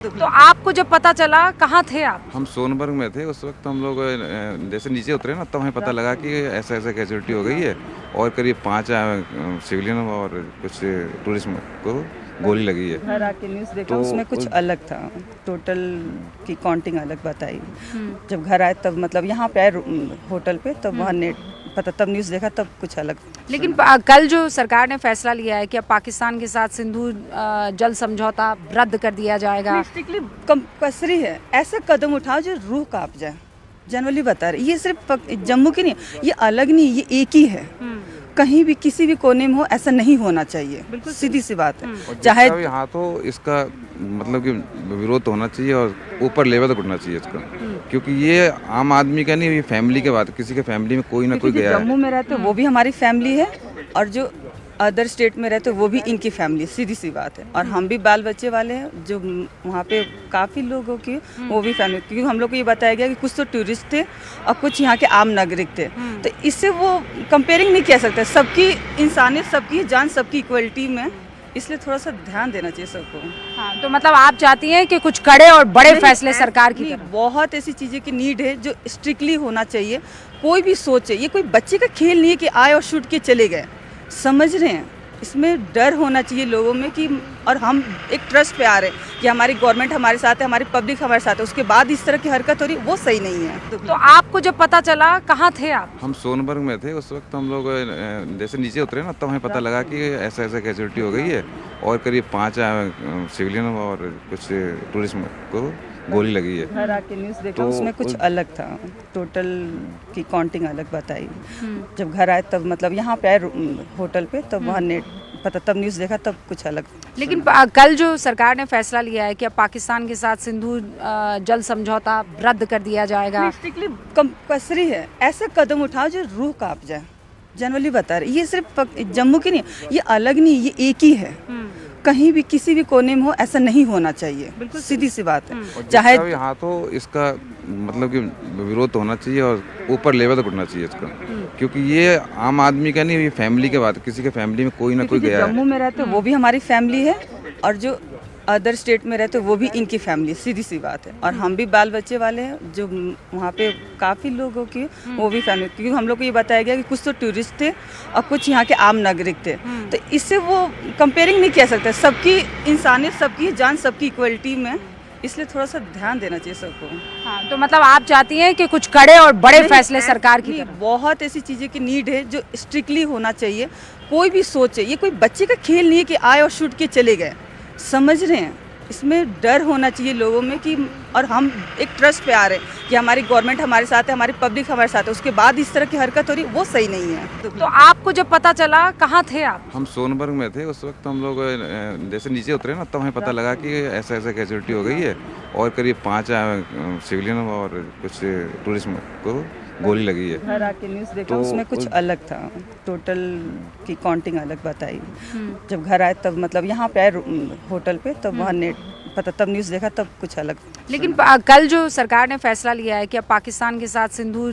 तो आपको जब पता चला कहाँ थे आप? हम सोनभद्र में थे उस वक्त। हम लोग जैसे नीचे उतरे ना, तब हमें पता लगा कि ऐसा ऐसा कैजुअलिटी हो गई है और करीब 5 सिविलियन और कुछ टूरिस्ट को गोली लगी है। घर आके न्यूज़ देखा, तो उसमें कुछ अलग था, टोटल की काउंटिंग अलग बताई। जब घर आए तब मतलब यहाँ पे आए होटल पे, तब वहाँ नेट पता, तब न्यूज़ देखा तब कुछ अलग। लेकिन कल जो सरकार ने फैसला लिया है कि अब पाकिस्तान के साथ सिंधु जल समझौता रद्द कर दिया जाएगा। स्ट्रिक्टली कंपल्सरी है, ऐसा कदम उठाओ जो रूह कांप जाए। जनरली बता रहे, ये सिर्फ जम्मू की नहीं, ये अलग नहीं, ये एक ही है। कहीं भी किसी भी कोने में हो, ऐसा नहीं होना चाहिए। सीधी सी बात है। चाहे यहाँ तो इसका मतलब कि विरोध होना चाहिए और ऊपर लेवल तक उठना चाहिए इसका, क्योंकि ये आम आदमी का नहीं, ये फैमिली के बात, किसी के फैमिली में कोई ना कोई गया है। जम्मू में रहते वो भी हमारी फैमिली है, और जो अदर स्टेट में रहते वो भी इनकी फैमिली, सीधी सी बात है। और हम भी बाल बच्चे वाले हैं, जो वहाँ पे काफ़ी लोगों की वो भी फैमिली, क्योंकि हम लोग को ये बताया गया कि कुछ तो टूरिस्ट थे और कुछ यहाँ के आम नागरिक थे। तो इससे वो कंपेयरिंग नहीं किया सकते। सबकी इंसानियत, सबकी जान, सबकी इक्वलिटी में, इसलिए थोड़ा सा ध्यान देना चाहिए सबको। हाँ, तो मतलब आप चाहती हैं कि कुछ कड़े और बड़े फैसले सरकार की तरफ? बहुत ऐसी चीज़ें की नीड है जो स्ट्रिक्टली होना चाहिए। कोई भी सोचे, ये कोई बच्चे का खेल नहीं है कि आए और शूट के चले गए, समझ रहे हैं? इसमें डर होना चाहिए लोगों में कि, और हम एक ट्रस्ट पे आ रहे हैं कि हमारी गवर्नमेंट हमारे साथ है, हमारी पब्लिक हमारे साथ है, उसके बाद इस तरह की हरकत हो रही, वो सही नहीं है। तो आपको जब पता चला कहाँ थे आप? हम सोनभद्र में थे उस वक्त। हम लोग जैसे नीचे उतरे ना, तब हमें पता लगा कि ऐसा ऐसा कैजुअलिटी हो गई है और करीब 5 सिविलियन और कुछ टूरिस्ट को गोली लगी है। घर आके न्यूज़ देखा, उसमें कुछ अलग था, टोटल की काउंटिंग अलग बताई। जब घर आए तब मतलब यहाँ पे आए होटल पे, तब वहाँ नेट पता, तब न्यूज़ देखा तब कुछ अलग। लेकिन कल जो सरकार ने फैसला लिया है कि अब पाकिस्तान के साथ सिंधु जल समझौता रद्द कर दिया जाएगा। स्ट्रिक्टली कंपल्सरी है, ऐसा कदम उठाओ जो रूह कांप जाए। जनरली बता रहे, ये सिर्फ जम्मू की नहीं, ये अलग नहीं, ये एक ही है। कहीं भी किसी भी कोने में हो, ऐसा नहीं होना चाहिए। सीधी सी बात है। चाहे यहाँ तो इसका मतलब कि विरोध होना चाहिए और ऊपर लेवल तक उठना चाहिए इसका, क्योंकि ये आम आदमी का नहीं, ये फैमिली के बात, किसी के फैमिली में कोई ना कोई गया है। जम्मू में रहते वो भी हमारी फैमिली है, और जो अदर स्टेट में रहते वो भी इनकी फैमिली, सीधी सी बात है। और हम भी बाल बच्चे वाले हैं, जो वहाँ पे काफ़ी लोगों की वो भी फैमिली, क्योंकि हम लोग को ये बताया गया कि कुछ तो टूरिस्ट थे और कुछ यहाँ के आम नागरिक थे। तो इससे वो कंपेयरिंग नहीं किया सकते। सबकी इंसानियत, सबकी जान, सबकी इक्वलिटी में, इसलिए थोड़ा सा ध्यान देना चाहिए सबको। हाँ, तो मतलब आप चाहती हैं कि कुछ कड़े और बड़े फैसले सरकार की तरफ? बहुत ऐसी चीज़ें की नीड है जो स्ट्रिक्टली होना चाहिए। कोई भी सोचे, ये कोई बच्चे का खेल नहीं है कि आए और शूट के चले गए, समझ रहे हैं? इसमें डर होना चाहिए लोगों में कि, और हम एक ट्रस्ट पे आ रहे हैं कि हमारी गवर्नमेंट हमारे साथ है, हमारी पब्लिक हमारे साथ है, उसके बाद इस तरह की हरकत हो रही, वो सही नहीं है। तो आपको जब पता चला कहाँ थे आप? हम सोनभद्र में थे उस वक्त। हम लोग जैसे नीचे उतरे ना, तब हमें पता लगा कि ऐसा ऐसा कैजुअलिटी हो गई है और करीब 5 सिविलियन और कुछ टूरिस्ट को गोली लगी है। घर आके न्यूज़ देखा, उसमें कुछ अलग था, टोटल की काउंटिंग अलग बताई। जब घर आए तब मतलब यहाँ पे आए होटल पे, तब वहाँ नेट पता, तब न्यूज़ देखा तब कुछ अलग। लेकिन कल जो सरकार ने फैसला लिया है कि अब पाकिस्तान के साथ सिंधु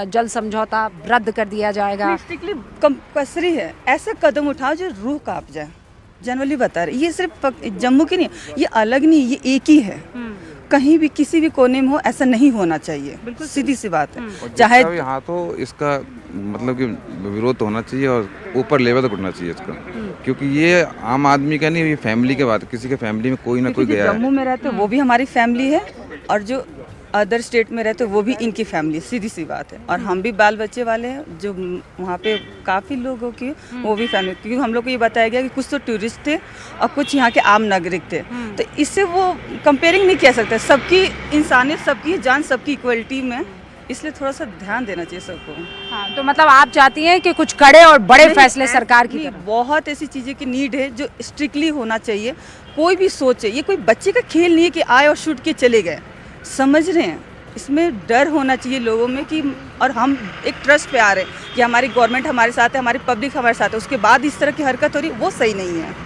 जल समझौता रद्द कर दिया जाएगा। स्ट्रिक्टली कंपल्सरी है, ऐसा कदम उठाओ जो रूह कांप जाए। जनरली बता रहे, ये सिर्फ जम्मू की नहीं, ये अलग नहीं, ये एक ही है। कहीं भी किसी भी कोने में हो, ऐसा नहीं होना चाहिए। सीधी सी बात है। चाहे यहाँ तो इसका मतलब कि विरोध होना चाहिए और ऊपर लेवल तक उठना चाहिए इसका, क्योंकि ये आम आदमी का नहीं, ये फैमिली के बात, किसी के फैमिली में कोई ना कोई गया है। जम्मू में रहते वो भी हमारी फैमिली है, और जो अदर स्टेट में रहते वो भी इनकी फैमिली, सीधी सी बात है। और हम भी बाल बच्चे वाले हैं, जो वहाँ पे काफ़ी लोगों की वो भी फैमिली, क्योंकि हम लोग को ये बताया गया कि कुछ तो टूरिस्ट थे और कुछ यहाँ के आम नागरिक थे। तो इससे वो कंपेयरिंग नहीं किया सकते। सबकी इंसानियत, सबकी जान, सबकी इक्वलिटी में, इसलिए थोड़ा सा ध्यान देना चाहिए सबको। हाँ, तो मतलब आप चाहती हैं कि कुछ कड़े और बड़े फैसले सरकार की तरफ? बहुत ऐसी चीज़ें की नीड है जो स्ट्रिक्टली होना चाहिए। कोई भी सोचे, ये कोई बच्चे का खेल नहीं है कि आए और शूट के चले गए, समझ रहे हैं? इसमें डर होना चाहिए लोगों में कि, और हम एक ट्रस्ट पे आ रहे हैं कि हमारी गवर्नमेंट हमारे साथ है, हमारी पब्लिक हमारे साथ है, उसके बाद इस तरह की हरकत हो रही, वो सही नहीं है।